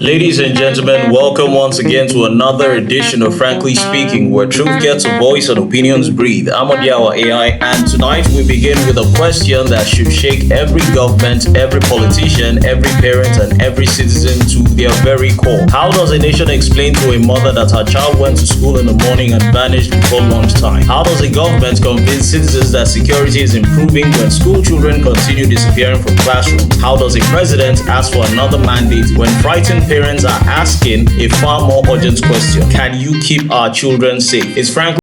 Ladies and gentlemen, welcome once again to another edition of Frankly Speaking, where truth gets a voice and opinions breathe. I'm Odiawa AI, and tonight we begin with a question that should shake every government, every politician, every parent, and every citizen to their very core. How does a nation explain to a mother that her child went to school in the morning and vanished before lunchtime? How does a government convince citizens that security is improving when school children continue disappearing from classrooms? How does a president ask for another mandate when frightened parents are asking a far more urgent question? Can you keep our children safe? It's frankly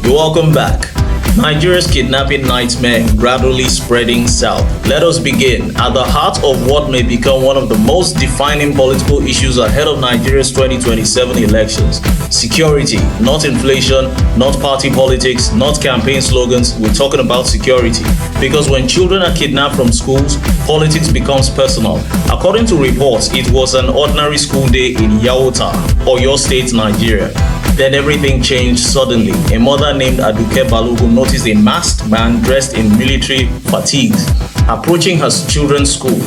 Welcome back. Nigeria's kidnapping nightmare gradually spreading south. Let us begin. At the heart of what may become one of the most defining political issues ahead of Nigeria's 2027 elections. Security, not inflation, not party politics, not campaign slogans. We're talking about security. Because when children are kidnapped from schools, politics becomes personal. According to reports, it was an ordinary school day in Yawota, Oyo State, Nigeria. Then everything changed suddenly. A mother named abducted noticed a masked man dressed in military fatigues approaching her children's school.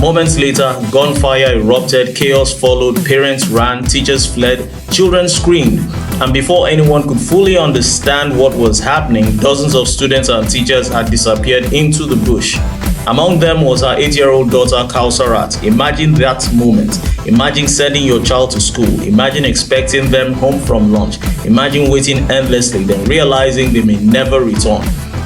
Moments later, gunfire erupted, chaos followed, parents ran, teachers fled, children screamed. And before anyone could fully understand what was happening, dozens of students and teachers had disappeared into the bush. Among them was her 8-year-old daughter, Kausarat. Imagine that moment. Imagine sending your child to school. Imagine expecting them home from lunch. Imagine waiting endlessly, then realizing they may never return.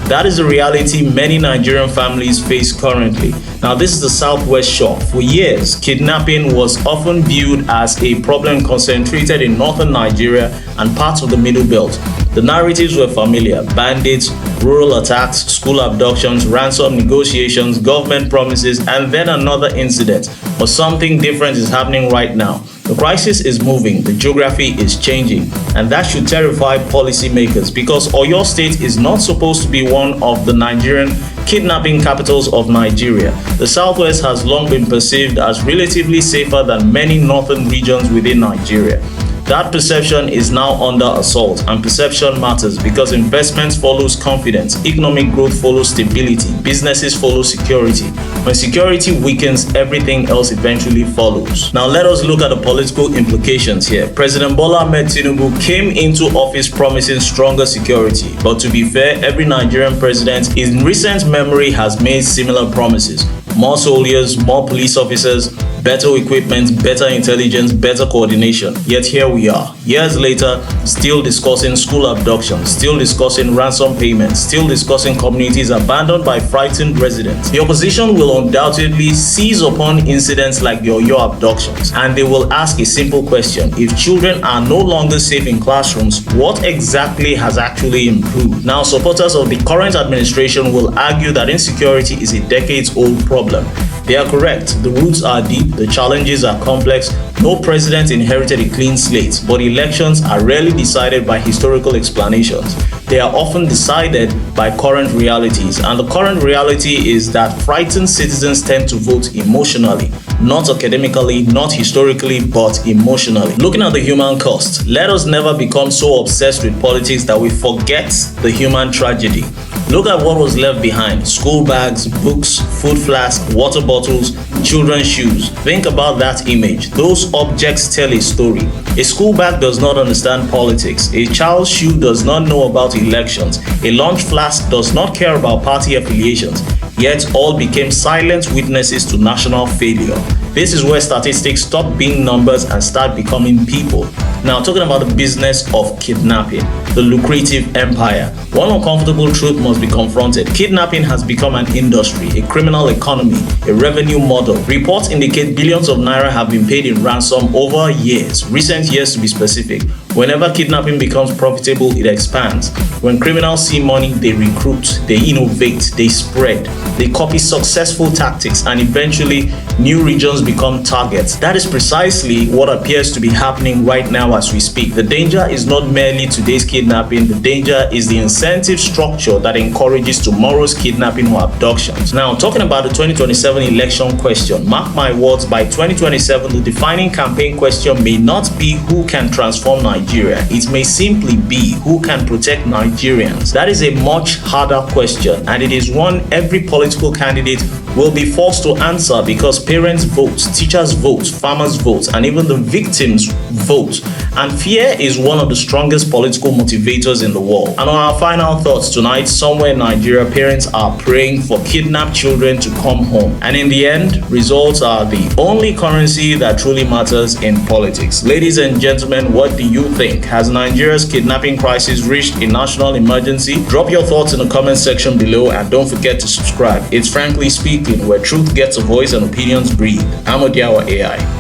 That is the reality many Nigerian families face currently. Now, this is the Southwest Shore. For years, kidnapping was often viewed as a problem concentrated in northern Nigeria and parts of the Middle Belt. The narratives were familiar: bandits, rural attacks, school abductions, ransom negotiations, government promises, and then another incident. But something different is happening right now. The crisis is moving, the geography is changing, and that should terrify policymakers because Oyo State is not supposed to be one of the Nigerian kidnapping capitals of Nigeria. The Southwest has long been perceived as relatively safer than many northern regions within Nigeria. That perception is now under assault, and perception matters because investment follows confidence, economic growth follows stability, businesses follow security. When security weakens, everything else eventually follows. Now let us look at the political implications here. President Bola Tinubu came into office promising stronger security, but to be fair, every Nigerian president in recent memory has made similar promises. More soldiers, more police officers, better equipment, better intelligence, better coordination. Yet here we are, years later, still discussing school abductions, still discussing ransom payments, still discussing communities abandoned by frightened residents. The opposition will undoubtedly seize upon incidents like the Oyo abductions, and they will ask a simple question: if children are no longer safe in classrooms, what exactly has actually improved? Now, supporters of the current administration will argue that insecurity is a decades-old problem. They are correct. The roots are deep, the challenges are complex. No president inherited a clean slate, but elections are rarely decided by historical explanations. They are often decided by current realities, and the current reality is that frightened citizens tend to vote emotionally, not academically, not historically, but emotionally. Looking at the human cost, let us never become so obsessed with politics that we forget the human tragedy. Look at what was left behind: school bags, books, food flasks, water bottles, children's shoes. Think about that image. Those objects tell a story. A school bag does not understand politics. A child's shoe does not know about elections. A lunch flask does not care about party affiliations. Yet all became silent witnesses to national failure. This is where statistics stop being numbers and start becoming people. Now, talking about the business of kidnapping, the lucrative empire, one uncomfortable truth must be confronted. Kidnapping has become an industry, a criminal economy, a revenue model. Reports indicate billions of naira have been paid in ransom over years, recent years to be specific. Whenever kidnapping becomes profitable, it expands. When criminals see money, they recruit, they innovate, they spread, they copy successful tactics, and eventually new regions become targets. That is precisely what appears to be happening right now as we speak. The danger is not merely today's kidnapping, the danger is the incentive structure that encourages tomorrow's kidnapping or abductions. Now, talking about the 2027 election question, mark my words, by 2027, the defining campaign question may not be who can transform Nigeria. It may simply be who can protect Nigerians. That is a much harder question, and it is one every political candidate will be forced to answer, because parents vote, teachers vote, farmers vote, and even the victims vote. And fear is one of the strongest political motivators in the world. And on our final thoughts tonight, somewhere in Nigeria, parents are praying for kidnapped children to come home. And in the end, results are the only currency that truly matters in politics. Ladies and gentlemen, what do you think? Has Nigeria's kidnapping crisis reached a national emergency? Drop your thoughts in the comment section below, and don't forget to subscribe. It's Frankly Speaking, where truth gets a voice and opinions breathe. I'm Odiawa AI.